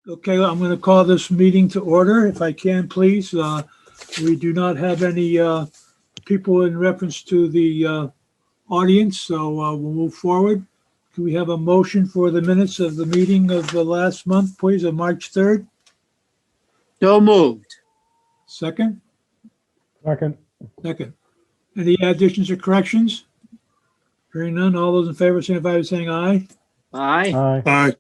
Okay, I'm going to call this meeting to order, if I can, please. We do not have any people in reference to the audience, so we'll move forward. Can we have a motion for the minutes of the meeting of the last month, please, of March 3rd? So moved. Second? Second. Second. Any additions or corrections? Hearing none, all those in favor signify by saying aye. Aye. Aye.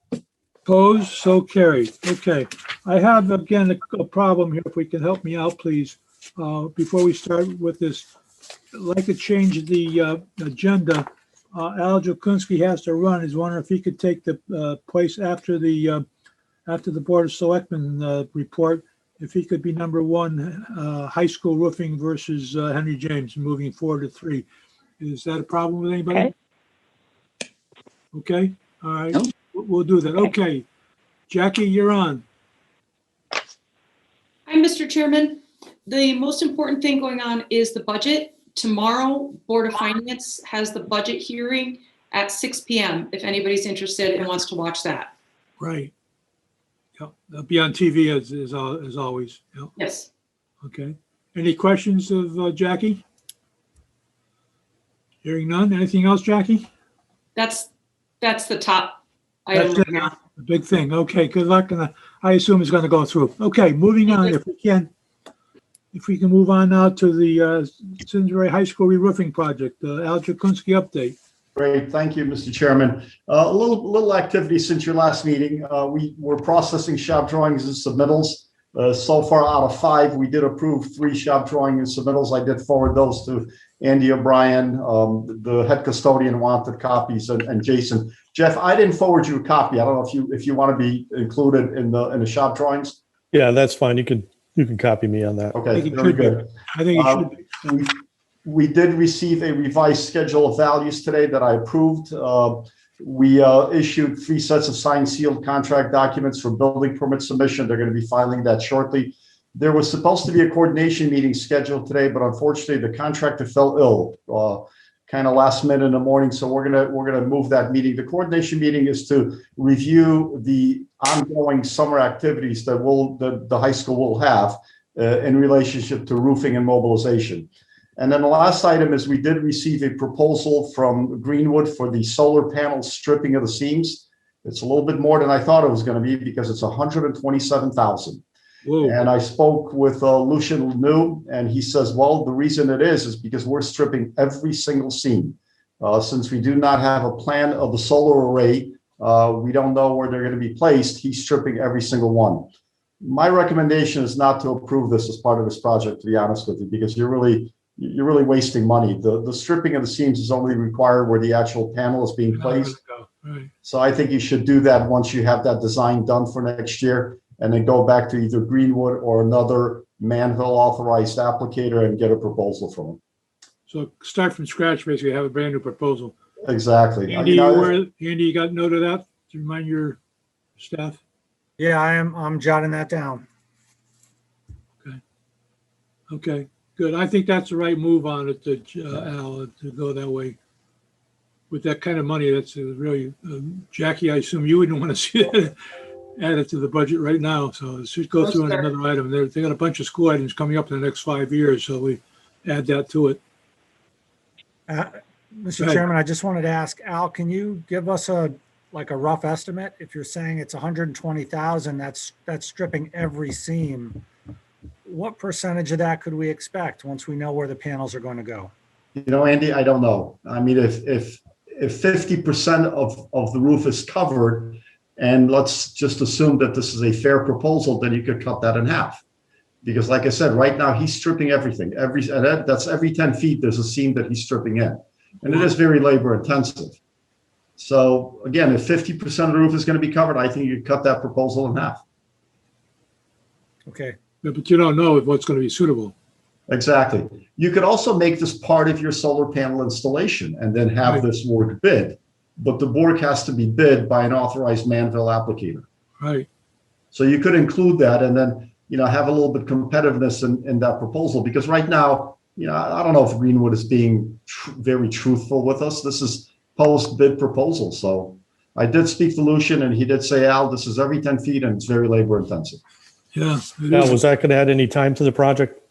Opposed, so carried. Okay, I have again a problem here. If we can help me out, please. Before we start with this, I'd like to change the agenda. Al Jokunski has to run. He's wondering if he could take the place after the Board of Selectmen report. If he could be number one, high school roofing versus Henry James, moving 4 to 3. Is that a problem with anybody? Okay. All right. No. We'll do that. Okay. Jackie, you're on. Hi, Mr. Chairman. The most important thing going on is the budget. Tomorrow, Board of Finance has the budget hearing at 6 p.m. if anybody's interested and wants to watch that. Right. Yep. That'll be on TV as always. Yep. Yes. Okay. Any questions of Jackie? Hearing none. Anything else, Jackie? That's the top item That's right it. now. The big thing. Okay. Good luck. And I assume it's going to go through. Okay. Moving on. If we can move on now to the Simsbury High School re-roofing project, Al Jokunski update. Great, thank you, Mr. Chairman. A little activity since your last meeting. We were processing shop drawings and submittals. So far, out of 5, we did approve 3 shop drawing and submittals. I did forward those to Andy O'Brien. The head custodian wanted copies, and Jason. Jeff, I didn't forward you a copy. I don't know if you want to be included in the shop drawings. Yeah, that's fine. You can copy me on that. Okay, very good. I think it should be. We did receive a revised schedule of values today that I approved. We issued 3 sets of signed sealed contract documents for building permit submission. They're going to be filing that shortly. There was supposed to be a coordination meeting scheduled today, but unfortunately the contractor fell ill kind of last minute in the morning. So we're gonna move that meeting. The coordination meeting is to review the ongoing summer activities that the high school will have in relationship to roofing and mobilization. And then the last item is we did receive a proposal from Greenwood for the solar panel stripping of the seams. It's a little bit more than I thought it was going to be because it's $127,000. And I spoke with Lucian New, and he says, well, the reason it is because we're stripping every single seam. Since we do not have a plan of the solar array, we don't know where they're going to be placed. He's stripping every single one. My recommendation is not to approve this as part of this project, to be honest with you, because you're really wasting money. The stripping of the seams is only required where the actual panel is being placed. Right. So I think you should do that once you have that design done for next year, and then go back to either Greenwood or another Manville authorized applicator and get a proposal from them. So start from scratch, basically have a brand new proposal. Exactly. Andy, Andy, you got note of that to remind your staff? Yeah, I'm jotting that down. Okay, good. I think that's the right move on it, Al, to go that way. With that kind of money, that's really, Jackie, I assume you wouldn't want to see that added to the budget right now. So it should go through on another item. They got a bunch of school items coming up in the next 5 years, so we add that to it. Mr. Chairman, I just wanted to ask Al, can you give us a rough estimate? If you're saying it's 120,000, that's stripping every seam. What percentage of that could we expect once we know where the panels are going to go? You know, Andy, I don't know. I mean, if 50% of the roof is covered, and let's just assume that this is a fair proposal, then you could cut that in half. Because like I said, right now he's stripping everything. That's every 10 feet, there's a seam that he's stripping in. And it is very labor intensive. So again, if 50% of the roof is going to be covered, I think you could cut that proposal in half. Okay. Yeah, but you don't know what's going to be suitable. Exactly. You could also make this part of your solar panel installation and then have this work bid. But the work has to be bid by an authorized Manville applicator. Right. So you could include that and then, have a little bit of competitiveness in that proposal. Because right now, I don't know if Greenwood is being very truthful with us. This is post-bid proposal. So I did speak to Lucian and he did say, Al, this is every 10 feet and it's very labor intensive. Yeah. it Now, is. was that going to add any time to the project?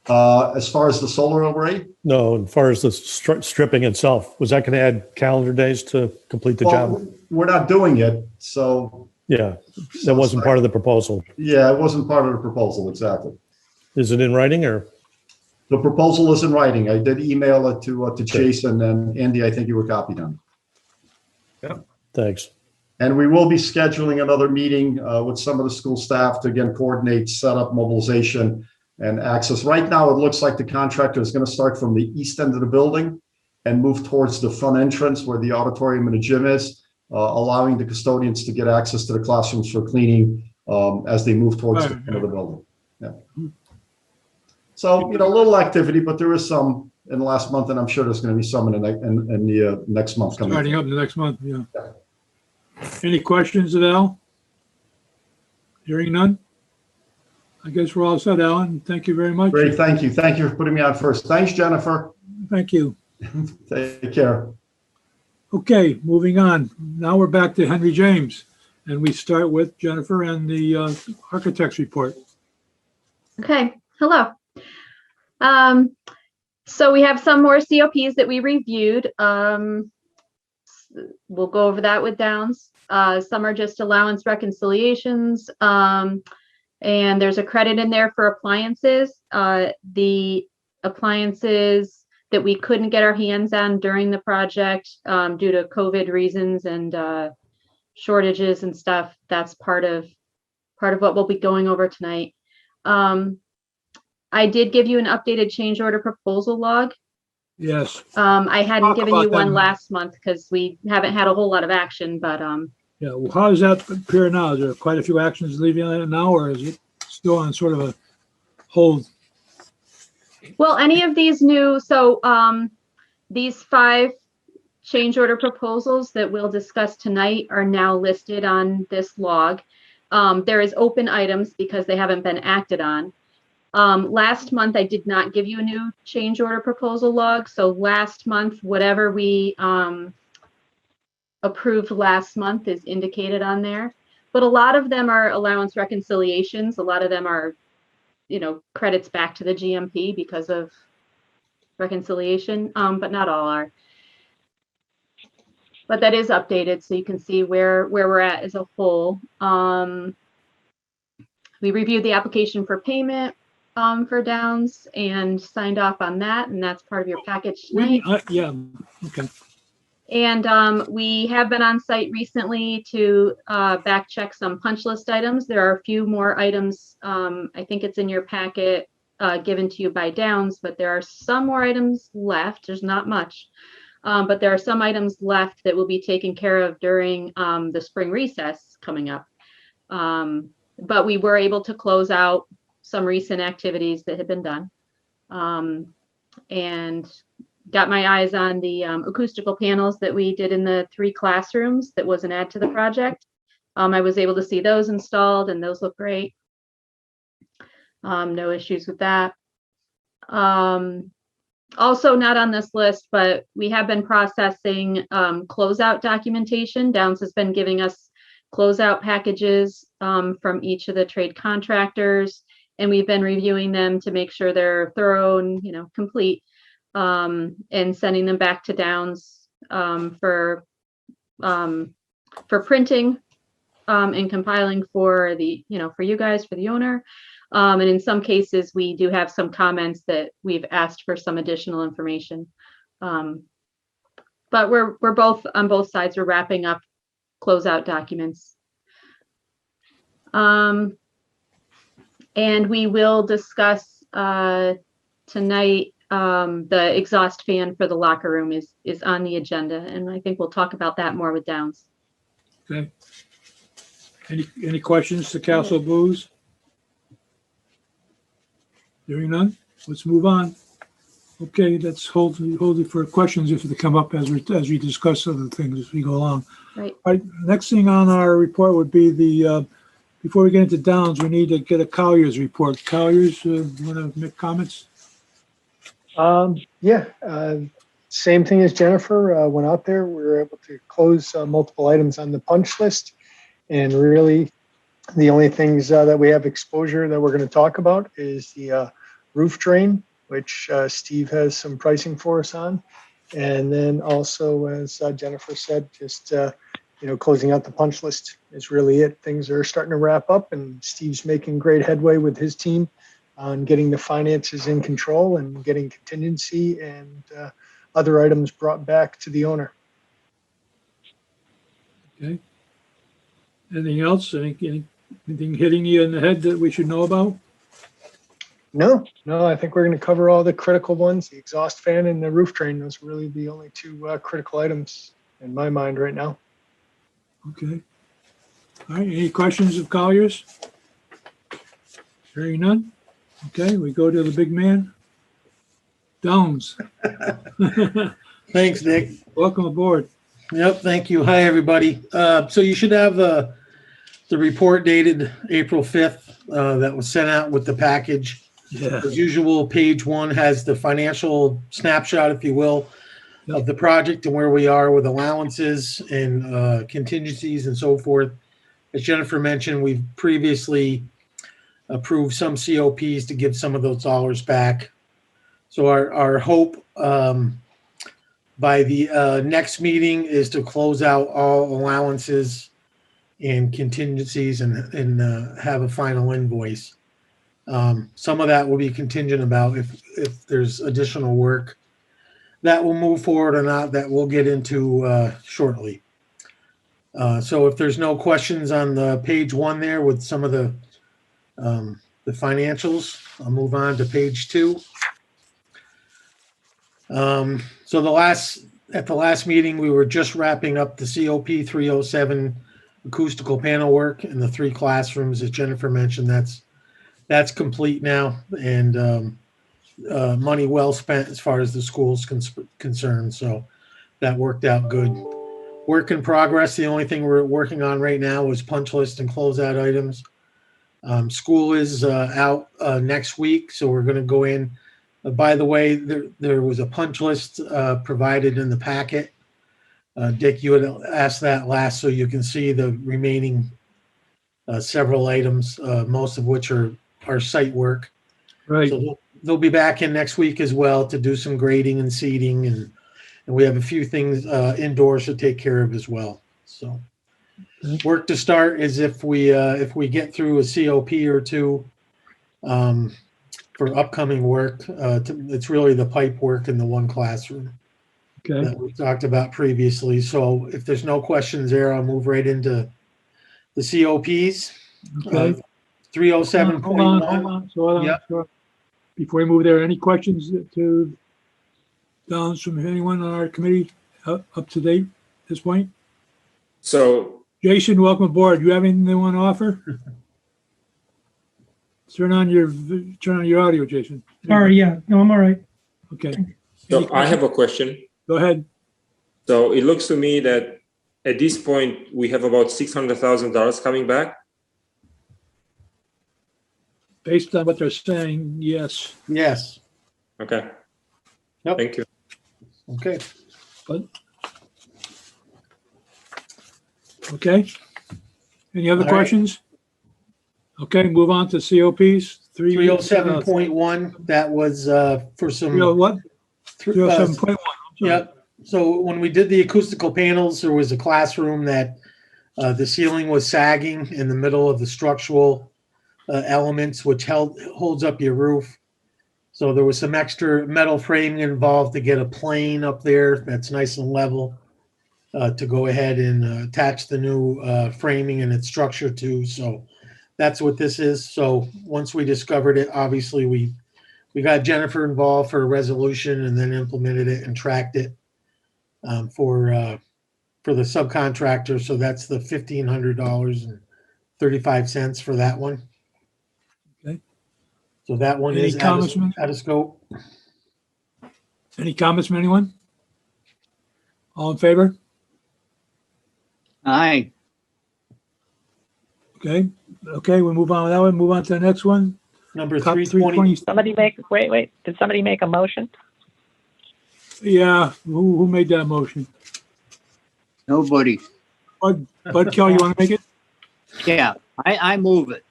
As far as the solar array, No, as far as the stripping itself, was that going to add calendar days to complete the job? well, we're not doing it. So Yeah, that wasn't part of the proposal. yeah, it wasn't part of the proposal. Exactly. Is it in writing or? The proposal is in writing. I did email it to Jason and Andy. I think you were copied on it. Thanks. And we will be scheduling another meeting with some of the school staff to again coordinate setup, mobilization, and access. Right now, it looks like the contractor is going to start from the east end of the building and move towards the front entrance where the auditorium and the gym is, allowing the custodians to get access to the classrooms for cleaning as they move towards the front of the building. Yeah. So, a little activity, but there is some in the last month, and I'm sure there's going to be some in the next month coming. Starting up the next month, yeah. Any questions at all? Hearing none? I guess we're all set, Alan. Thank you very much. Great, thank you. Thank you for putting me on first. Thanks, Jennifer. Thank you. Take care. Okay, moving on. Now we're back to Henry James, and we start with Jennifer and the architect's report. Okay, hello. So we have some more COPs that we reviewed. We'll go over that with Downs. Some are just allowance reconciliations. And there's a credit in there for appliances. The appliances that we couldn't get our hands on during the project due to COVID reasons and shortages and stuff. That's part of what we'll be going over tonight. I did give you an updated change order proposal log. Yes. I hadn't Talk given about you one them. last month because we haven't had a whole lot of action, but Yeah. Well, how does that appear now? Is there quite a few actions leaving on it now, or is it still on sort of a hold? well, any of these new, so these 5 change order proposals that we'll discuss tonight are now listed on this log. There is open items because they haven't been acted on. Last month, I did not give you a new change order proposal log. So last month, whatever we approved last month is indicated on there. But a lot of them are allowance reconciliations. A lot of them are, credits back to the GMP because of reconciliation, but not all are. But that is updated, so you can see where we're at as a whole. We reviewed the application for payment for Downs and signed off on that, and that's part of your package tonight. Yeah. Okay. And we have been on site recently to back check some punch list items. There are a few more items. I think it's in your packet given to you by Downs, but there are some more items left. There's not much, but there are some items left that will be taken care of during the spring recess coming up. But we were able to close out some recent activities that had been done. And got my eyes on the acoustical panels that we did in the 3 classrooms. That was an add to the project. I was able to see those installed and those look great. No issues with that. Also not on this list, but we have been processing closeout documentation. Downs has been giving us closeout packages from each of the trade contractors, and we've been reviewing them to make sure they're thorough and complete. And sending them back to Downs for printing and compiling for the, for you guys, for the owner. And in some cases, we do have some comments that we've asked for some additional information. But we're both on both sides. We're wrapping up closeout documents. And we will discuss tonight. The exhaust fan for the locker room is on the agenda, and I think we'll talk about that more with Downs. Okay. Any questions to Castle Booze? Hearing none, let's move on. Okay, let's hold it for questions if they come up as we discuss other things as we go along. Right. All right. Next thing on our report would be the before we get into Downs, we need to get a Collier's report. Collier's, want to make comments? Yeah, same thing as Jennifer, went out there. We were able to close multiple items on the punch list. And really, the only things that we have exposure that we're going to talk about is the roof drain, which Steve has some pricing for us on. And then also, as Jennifer said, just closing out the punch list is really it. Things are starting to wrap up, and Steve's making great headway with his team on getting the finances in control and getting contingency and other items brought back to the owner. Okay. Anything else? Anything hitting you in the head that we should know about? No, I think we're going to cover all the critical ones, the exhaust fan and the roof drain. Those are really the only two critical items in my mind right now. Okay. All right, any questions of Collier's? Hearing none? Okay, we go to the big man. Downs. Thanks, Nick. Welcome aboard. Yep, thank you. Hi, everybody. So you should have the report dated April 5th that was sent out with the package. Yeah. As usual, page 1 has the financial snapshot, if you will, of the project and where we are with allowances and contingencies and so forth. As Jennifer mentioned, we've previously approved some COPs to give some of those dollars back. So our hope by the next meeting is to close out all allowances and contingencies and have a final invoice. Some of that will be contingent about if there's additional work that will move forward or not, that we'll get into shortly. So if there's no questions on the page 1 there with some of the financials, I'll move on to page 2. So at the last meeting, we were just wrapping up the COP 307 acoustical panel work in the 3 classrooms, as Jennifer mentioned. That's complete now, and money well spent as far as the school's concerned. So that worked out good. Work in progress. The only thing we're working on right now is punch list and closeout items. School is out next week, so we're going to go in. By the way, there was a punch list provided in the packet. Dick, you had asked that last, so you can see the remaining several items, most of which are site work. Right. So they'll be back in next week as well to do some grading and seeding, and we have a few things indoors to take care of as well. So work to start is if we get through a COP or two for upcoming work. It's really the pipe work in the 1 classroom that we talked about previously. So if there's no questions there, I'll move right into the COPs. Okay. 307.1. Hold on. Yep. Before we move there, any questions to Downs from anyone on our committee up to date at this point? So, Jason, welcome aboard. You have anything you want to offer? Turn on your audio, Jason. Sorry, yeah, no, I'm all right. Okay. so I have a question. Go ahead. So it looks to me that at this point we have about $600,000 coming back. Based on what they're saying, yes. Yes. Okay. Yep. Thank you. Okay. Okay. Any other All right. questions? Okay, move on to COPs. 307.1. That was for some. What? 307.1. Yep. So when we did the acoustical panels, there was a classroom that the ceiling was sagging in the middle of the structural elements, which holds up your roof. So there was some extra metal framing involved to get a plane up there that's nice and level to go ahead and attach the new framing and its structure to. So that's what this is. So once we discovered it, obviously we got Jennifer involved for a resolution and then implemented it and tracked it for the subcontractor. So that's the $1,500.35 for that one. Okay. So that one Any is comments, man? out of scope. Any comments from anyone? All in favor? Aye. Okay. Okay, we'll move on with that one. Move on to the next one. Number Cup 320. Somebody make, wait, did somebody make a motion? Yeah, who made that motion? Nobody. Bud Kelly, you want to make it? Yeah, I move it.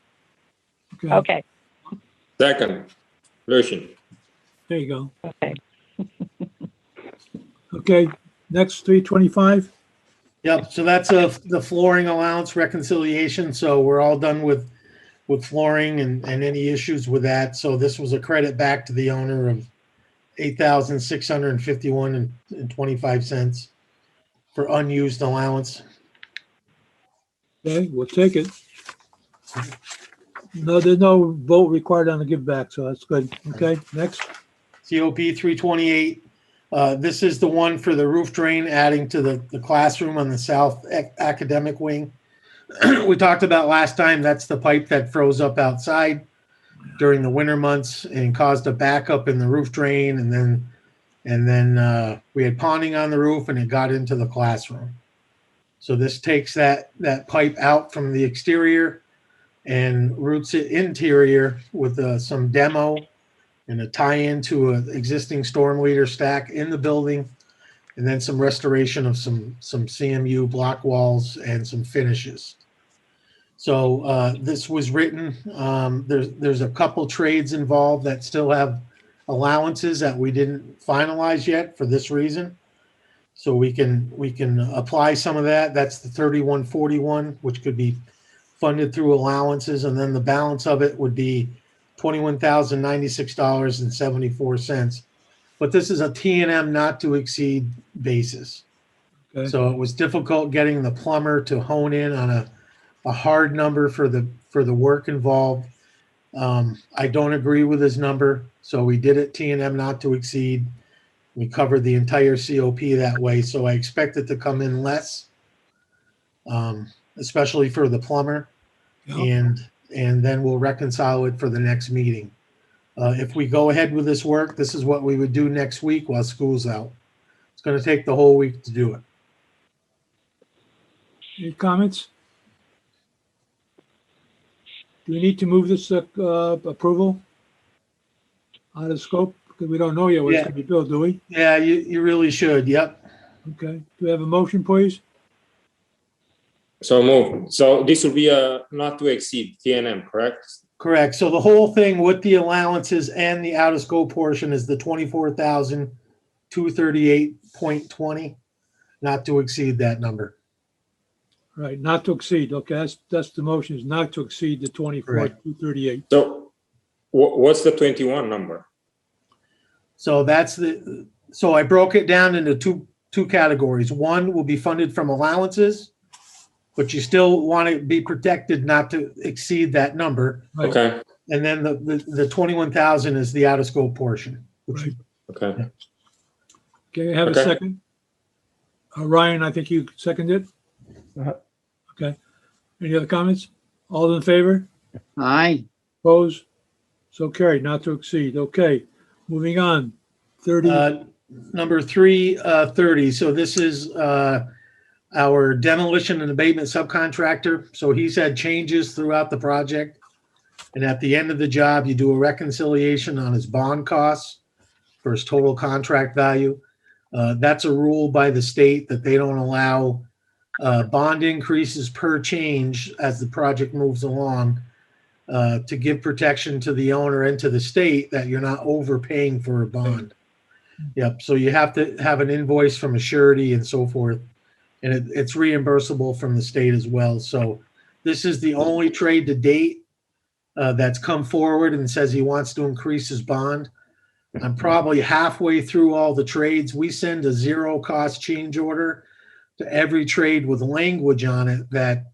Okay, Second, Lucian. There you go. okay. Okay, next 325. Yep, so that's the flooring allowance reconciliation. So we're all done with flooring and any issues with that. So this was a credit back to the owner of $8,651.25 for unused allowance. Okay, we'll take it. No, there's no vote required on the give back, so that's good. Okay, next. COP 328. This is the one for the roof drain adding to the classroom on the south academic wing. We talked about last time, that's the pipe that froze up outside during the winter months and caused a backup in the roof drain. And then we had ponding on the roof and it got into the classroom. So this takes that pipe out from the exterior and routes it interior with some demo and a tie-in to an existing storm leader stack in the building, and then some restoration of some CMU block walls and some finishes. So this was written. There's a couple trades involved that still have allowances that we didn't finalize yet for this reason. So we can apply some of that. That's the 3141, which could be funded through allowances, and then the balance of it would be $21,096.74. But this is a T&M not to exceed basis. Okay. So it was difficult getting the plumber to hone in on a hard number for the work involved. I don't agree with his number, so we did it T&M not to exceed. We covered the entire COP that way, so I expect it to come in less, especially for the plumber. Yeah. And then we'll reconcile it for the next meeting. If we go ahead with this work, this is what we would do next week while school's out. It's going to take the whole week to do it. Any comments? Do we need to move this approval out of scope? Because we don't know yet what it's Yeah. going to be built, do we? Yeah, you really should. Yep. Okay. Do we have a motion, please? So move. So this will be a not to exceed T&M, correct? Correct. So the whole thing with the allowances and the out of scope portion is the 24,238.20, not to exceed that number. Right, not to exceed. Okay, that's the motion, is not to exceed the 24,238. So what's the 21 number? So so I broke it down into two categories. One will be funded from allowances, but you still want to be protected not to exceed that number. Right. Okay. And then the 21,000 is the out of scope portion. Right. Okay. Okay, have a Okay. second. Ryan, I think you seconded. Uh-huh. Okay. Any other comments? All in favor? Aye. Opposed? So carried, not to exceed. Okay, moving on. 30, Number 330. So this is our demolition and abatement subcontractor. So he's had changes throughout the project. And at the end of the job, you do a reconciliation on his bond costs for his total contract value. That's a rule by the state that they don't allow bond increases per change as the project moves along to give protection to the owner and to the state that you're not overpaying for a bond. Yep. So you have to have an invoice from a surety and so forth. And it's reimbursable from the state as well. So this is the only trade to date that's come forward and says he wants to increase his bond. I'm probably halfway through all the trades. We send a zero cost change order to every trade with language on it that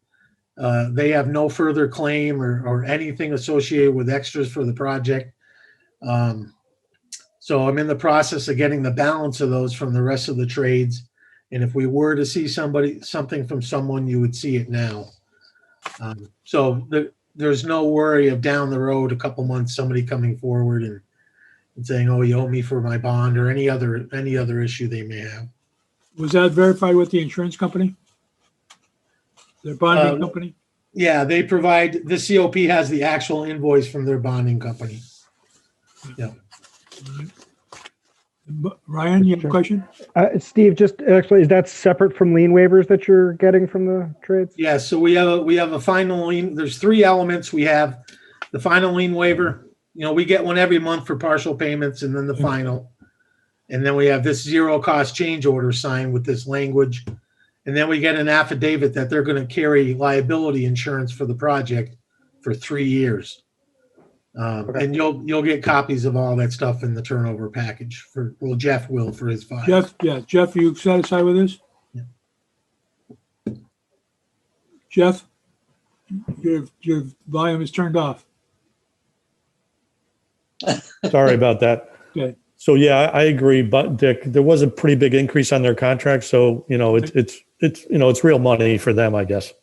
they have no further claim or anything associated with extras for the project. So I'm in the process of getting the balance of those from the rest of the trades. And if we were to see something from someone, you would see it now. So there's no worry of down the road, a couple months, somebody coming forward and saying, "Oh, you owe me for my bond," or any other issue they may have. was that verified with the insurance company? Their bonding company? Yeah, they provide, the COP has the actual invoice from their bonding company. Yeah. All right. Ryan, you have a question? Steve, just actually, is that separate from lien waivers that you're getting from the trades? Yeah, so we have a final lien. There's three elements. We have the final lien waiver. You know, we get one every month for partial payments, and then the final. And then we have this zero cost change order signed with this language. And then we get an affidavit that they're going to carry liability insurance for the project for 3 years. And you'll get copies of all that stuff in the turnover package Jeff will for his file. Jeff, are you satisfied with this? Yeah. Jeff, your volume is turned off. Sorry about that. Okay. So yeah, I agree, but Dick, there was a pretty big increase on their contract. So, you know, it's real money for them, I guess,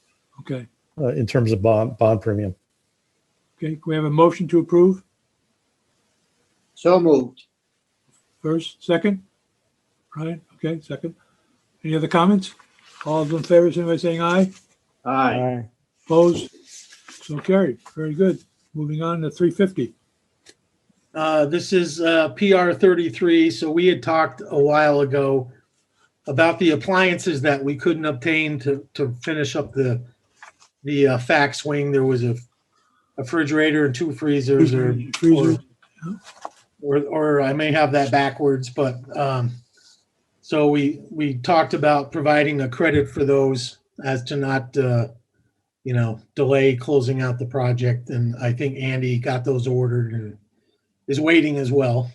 Okay. in terms of bond premium. Okay. Can we have a motion to approve? So moved. First, second? Ryan, okay, second. Any other comments? All those in favor, signify by saying aye. Aye. Opposed? So carried. Very good. Moving on to 350. This is PR 33. So we had talked a while ago about the appliances that we couldn't obtain to finish up the fax wing. There was a refrigerator and two freezers, or I may have that backwards, but so we talked about providing a credit for those as to not delay closing out the project. And I think Andy got those ordered and is waiting as well.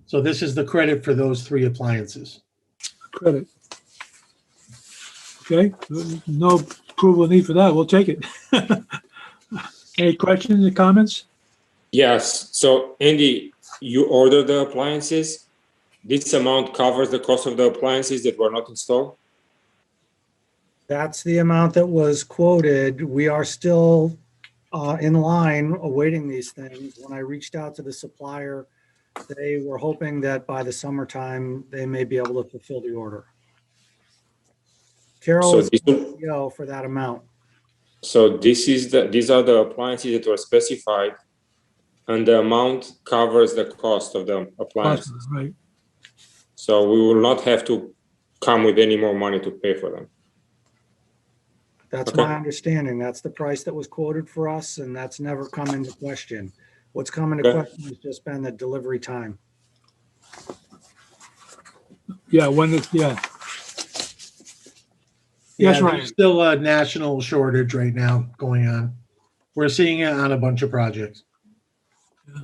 So this is the credit for those three appliances. Credit. Okay, no approval need for that. We'll take it. Any questions or comments? Yes. So Andy, you ordered the appliances. This amount covers the cost of the appliances that were not installed? That's the amount that was quoted. We are still in line awaiting these things. When I reached out to the supplier, they were hoping that by the summertime, they may be able to fulfill the order. Carol is the for that amount. So these are the appliances that were specified, and the amount covers the cost of the appliances. Right. So we will not have to come with any more money to pay for them. That's Okay. my understanding. That's the price that was quoted for us, and that's never come into question. What's come into Okay. question has just been the delivery time. Yeah, Yes, Ryan. There's still a national shortage right now going on. We're seeing it on a bunch of projects.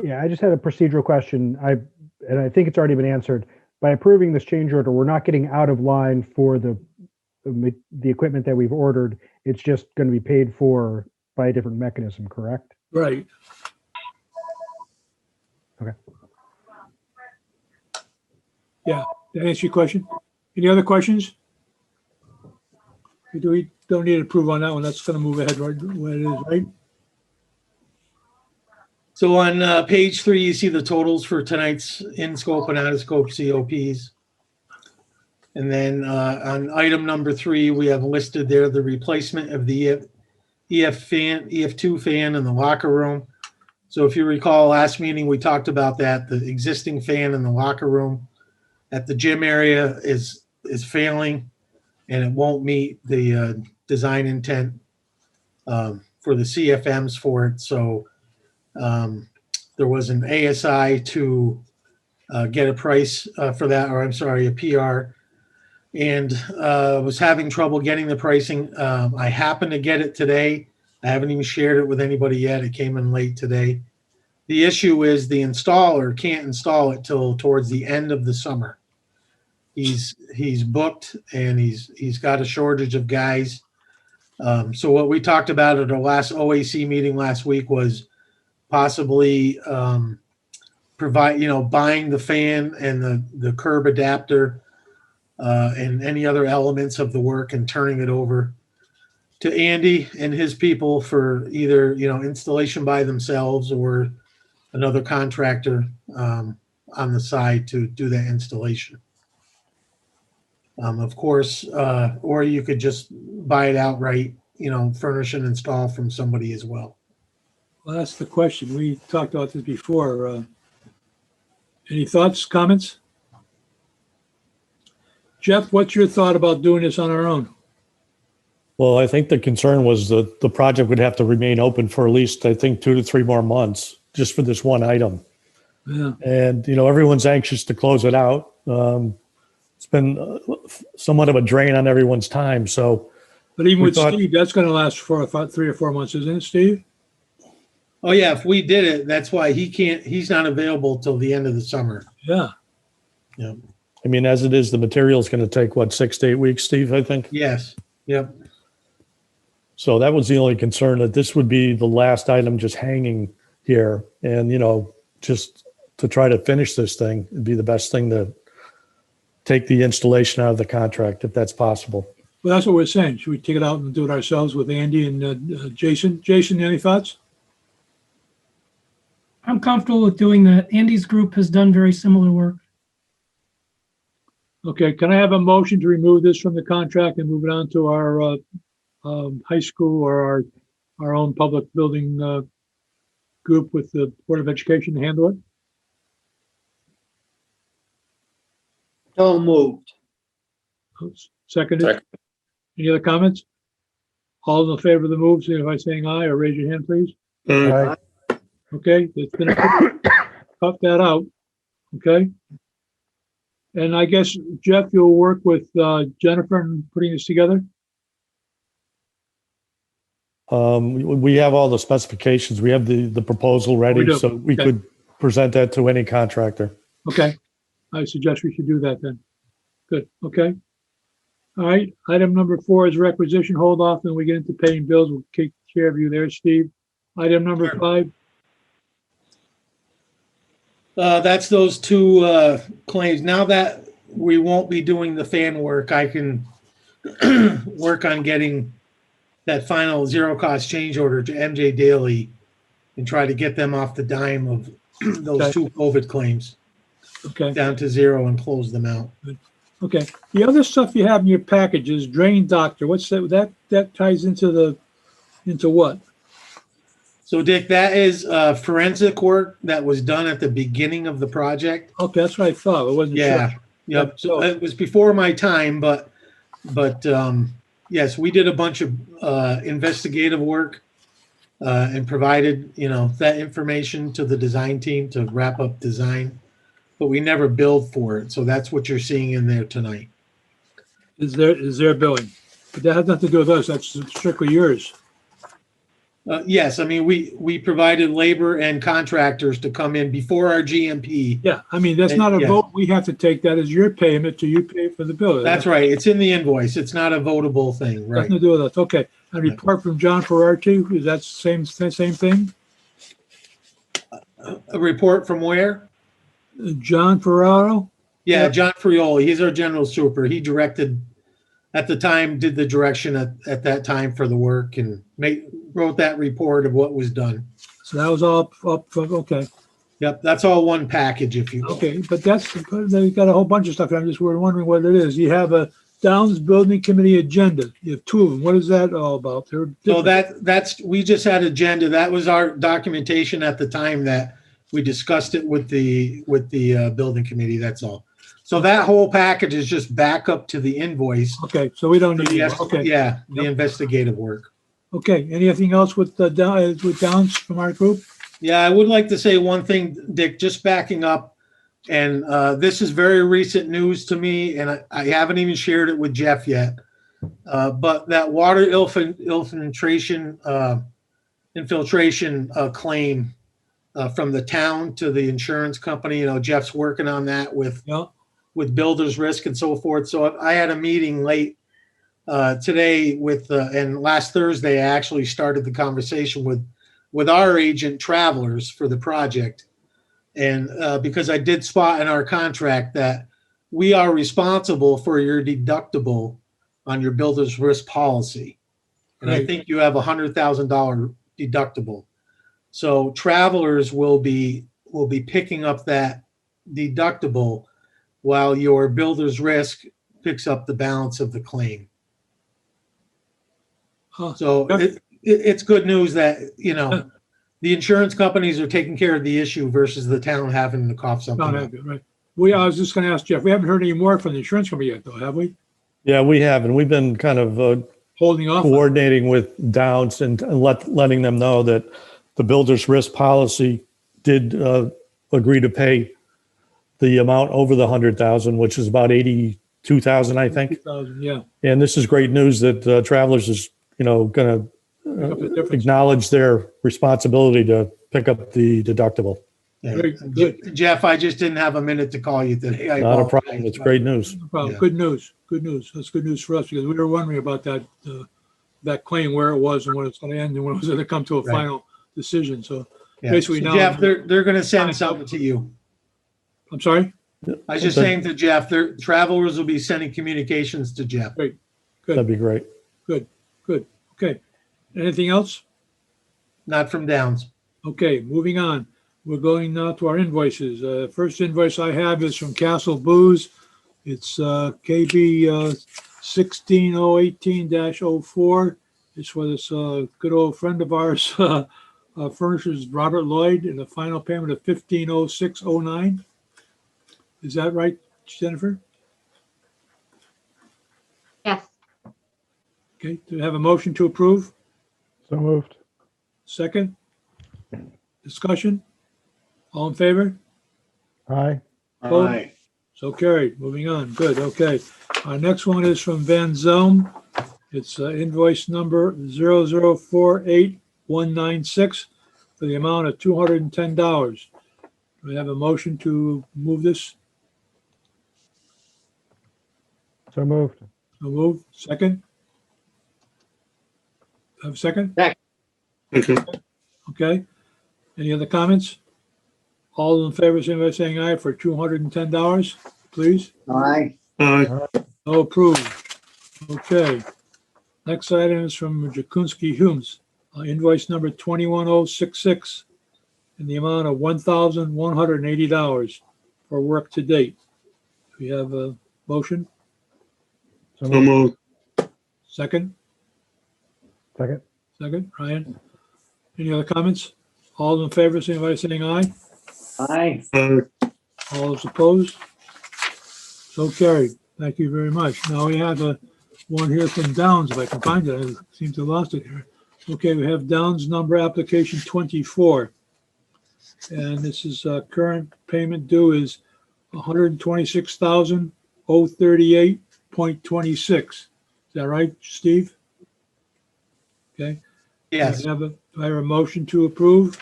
Yeah, I just had a procedural question. And I think it's already been answered. By approving this change order, we're not getting out of line for the equipment that we've ordered. It's just going to be paid for by a different mechanism, correct? Right. Okay. Yeah, that answer your question? Any other questions? We don't need to approve on that one. That's going to move ahead right where it is, right? So on page 3, you see the totals for tonight's in-scope and out-of-scope COPs. And then on item number 3, we have listed there the replacement of the EF2 fan in the locker room. So if you recall last meeting, we talked about that. The existing fan in the locker room at the gym area is failing, and it won't meet the design intent for the CFMs for it. So there was an ASI to get a price for that, or I'm sorry, a PR, and was having trouble getting the pricing. I happened to get it today. I haven't even shared it with anybody yet. It came in late today. The issue is the installer can't install it till towards the end of the summer. He's booked, and he's got a shortage of guys. So what we talked about at our last OAC meeting last week was possibly buying the fan and the curb adapter and any other elements of the work and turning it over to Andy and his people for either installation by themselves or another contractor on the side to do that installation. Of course, or you could just buy it outright, furnish and install from somebody as well. Well, that's the question. We talked about this before. Any thoughts, comments? Jeff, what's your thought about doing this on our own? Well, I think the concern was that the project would have to remain open for at least, I think, 2 to 3 more months just for this one item. Yeah, And, everyone's anxious to close it out. It's been somewhat of a drain on everyone's time. So, but even We with thought- Steve, that's gonna last for about 3 or 4 months, isn't it, Steve? Oh, yeah, if we did it, that's why he's not available till the end of the summer. Yeah, Yeah. I mean, as it is, the material is going to take, what, 6 to 8 weeks, Steve, I think? Yes, yep. So that was the only concern, that this would be the last item just hanging here. And, just to try to finish this thing, it'd be the best thing to take the installation out of the contract, if that's possible. well, that's what we're saying. Should we take it out and do it ourselves with Andy and Jason? Jason, any thoughts? I'm comfortable with doing that. Andy's group has done very similar work. Okay, can I have a motion to remove this from the contract and move it on to our high school or our own public building group with the Board of Education to handle it? So moved. Seconded. Second. Any other comments? All in favor of the move, signify by saying aye or raise your hand, please. Aye. Okay, it's gonna cut that out, okay? And I guess, Jeff, you'll work with Jennifer in putting this together? We have all the specifications. We have the proposal We ready, do. so we Okay. could present that to any contractor. Okay, I suggest we should do that then. Good, okay. All right, item number 4 is requisition hold off, and we get into paying bills. We'll take care of you there, Steve. Item number 5, That's those two claims. Now that we won't be doing the fan work, I can work on getting that final zero cost change order to MJ Daly and try to get them off the dime of those Okay. 2 COVID claims okay, down to 0 and close them out. okay. The other stuff you have in your package is drain doctor. What's that? That ties into what? So Dick, that is forensic work that was done at the beginning of the project. Okay, that's what I thought. I wasn't Yeah. sure. Yep. So it was before my time, but yes, we did a bunch of investigative work and provided, that information to the design team to wrap up design, but we never billed for it. So that's what you're seeing in there tonight. Is there billing? But that has nothing to do with us. That's strictly yours. Yes, I mean, we provided labor and contractors to come in before our GMP. Yeah, I mean, that's not a Yes. vote. We have to take that as your payment to you pay for the bill. That's right. It's in the invoice. It's not a votable thing, right? Nothing to do with us. Okay. A report from John Ferrarti, is that same thing? A report from where? John Ferraro? Yeah, Yep. John Frioli. He's our general super. He directed, at the time, did the direction at that time for the work and wrote that report of what was done. So that was all up from, okay. Yep, that's all one package, if you will. Okay, but they've got a whole bunch of stuff. I'm just wondering what it is. You have a Downs Building Committee agenda. You have 2 of them. What is that all about? They're So different. we just had agenda. That was our documentation at the time that we discussed it with the building committee. That's all. So that whole package is just back up to the invoice. Okay, so we don't need, Yes, okay. yeah, the Yep. investigative work. Okay, anything else with Downs from our group? Yeah, I would like to say one thing, Dick, just backing up. And this is very recent news to me, and I haven't even shared it with Jeff yet. But that water infiltration claim from the town to the insurance company, Jeff's working on that with builder's risk and so forth. So I had a meeting late today and last Thursday, I actually started the conversation with our agent Travelers for the project. And because I did spot in our contract that we are responsible for your deductible on your builder's risk policy. And I Right. think you have $100,000 deductible. So Travelers will be picking up that deductible while your builder's risk picks up the balance of the claim. Huh. So it's good news that, The insurance companies are taking care of the issue versus the town having to cough something Not up. have it, right? I was just going to ask Jeff, we haven't heard any more from the insurance company yet, though, have we? Yeah, we have, and we've been kind of Holding off? coordinating with Downs and letting them know that the builder's risk policy did agree to pay the amount over the 100,000, which is about 82,000, I think. 2,000, yeah. And this is great news that Travelers is, going to Pick up the difference. acknowledge their responsibility to pick up the deductible. Yeah. Very good. Jeff, I just didn't have a minute to call you today. I Not a apologize. problem. It's great news. No problem. Yeah. Good news. Good news. That's good news for us because we were wondering about that claim, where it was and when it's going to end and when it was going to come to a Right. final decision. So Yeah. basically So now. Jeff, they're going to send something to you. I'm sorry? I was just saying to Jeff, Travelers will be sending communications to Jeff. Great. That'd be great. Good. Okay. Anything else? Not from Downs. Okay, moving on. We're going now to our invoices. First invoice I have is from Castle Booze. It's KB 16018-04. It's for this good old friend of ours, furnishers Robert Lloyd, and a final payment of 150609. Is that right, Jennifer? Yes. Okay, do we have a motion to approve? So moved. Second? Discussion? All in favor? Aye. Aye. So carried. Moving on. Good. Okay. Our next one is from Van Zelm. It's invoice number 0048196 for the amount of $210. Do we have a motion to move this? So moved. So move. Second? Have a second? Okay. Any other comments? All in favor, signify by saying aye for $210, please. Aye. No approved. Okay. Next item is from Jakunski Humes, invoice number 21066 in the amount of $1,180 for work to date. Do we have a motion? So moved. Second? Second. Second, Ryan? Any other comments? All in favor, signify by saying aye. Aye. All those opposed? So carried. Thank you very much. Now we have one here from Downs, if I can find it. I seem to have lost it here. Okay, we have Downs number application 24. And this is current payment due is $126,038.26. Is that right, Steve? Okay. Yes. Do I have a motion to approve?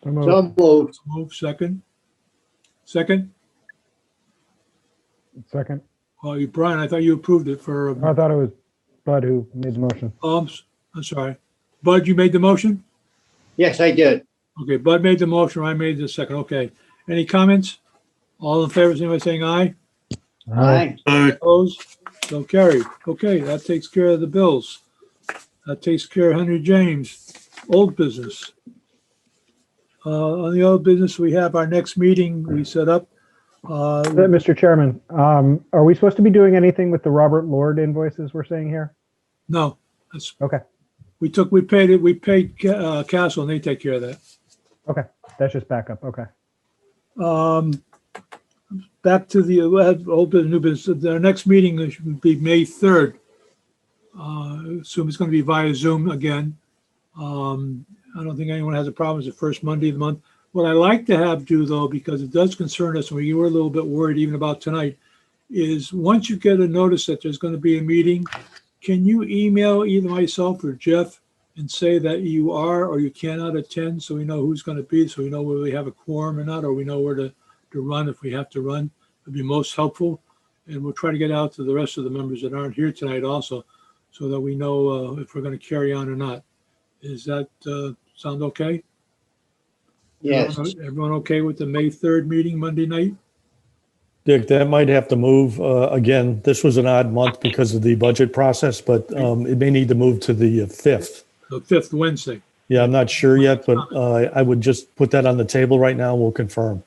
So moved. So moved. Move second. Second? Second. Oh, Brian, I thought you approved it for, I thought it was Bud who made the motion. I'm sorry. Bud, you made the motion? Yes, I did. Okay, Bud made the motion, I made the second. Okay. Any comments? All in favor, anybody saying aye? Aye. Opposed? So carried. Okay, that takes care of the bills. That takes care of Henry James, old business. On the old business, we have our next meeting we set up. Mr. Chairman, are we supposed to be doing anything with the Robert Lord invoices we're saying here? No, that's, Okay. we paid Castle and they take care of that. Okay. That's just backup. Okay. Back to the old business, new business. Our next meeting should be May 3rd. Assume it's going to be via Zoom again. I don't think anyone has a problem. It's the first Monday of the month. What I like to have do though, because it does concern us, and we were a little bit worried even about tonight, is once you get a notice that there's going to be a meeting, can you email either myself or Jeff and say that you are or you cannot attend, so we know who's going to be, so we know whether we have a quorum or not, or we know where to run if we have to run? It'd be most helpful. And we'll try to get out to the rest of the members that aren't here tonight also, so that we know if we're going to carry on or not. Is that sound okay? Yes. Everyone okay with the May 3rd meeting, Monday night? Dick, that might have to move. Again, this was an odd month because of the budget process, but it may need to move to the 5th. The 5th Wednesday. Yeah, I'm not sure yet, but I would just put that on the table right now. We'll confirm.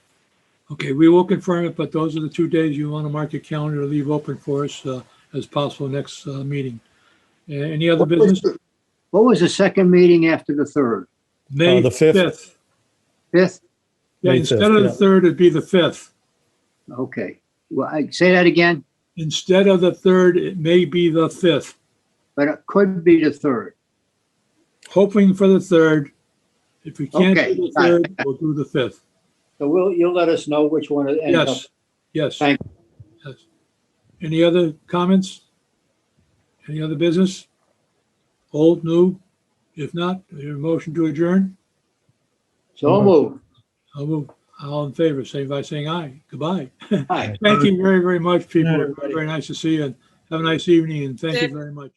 Okay, we will confirm it, but those are the 2 days you want to mark your calendar to leave open for us as possible next meeting. Any other business? What was the second meeting after the third? May The 5th. 5th. Fifth? Yeah, May instead 5th, of the yeah. 3rd, it'd be the 5th. Okay. Well, say that again, Instead of the 3rd, it may be the 5th. but it could be the third. Hoping for the 3rd. If we can't Okay, do the got it. 3rd, we'll do the 5th. So you'll let us know which one it ends up. Yes, yes. Thank Yes. Any other comments? Any other business? Old, new? If not, your motion to adjourn? So move. I'll move. All in favor, say by saying aye. Goodbye. Hi. Thank you very, very much, people. Good night, everybody. Very nice to see you, and have a nice evening, and thank you very much.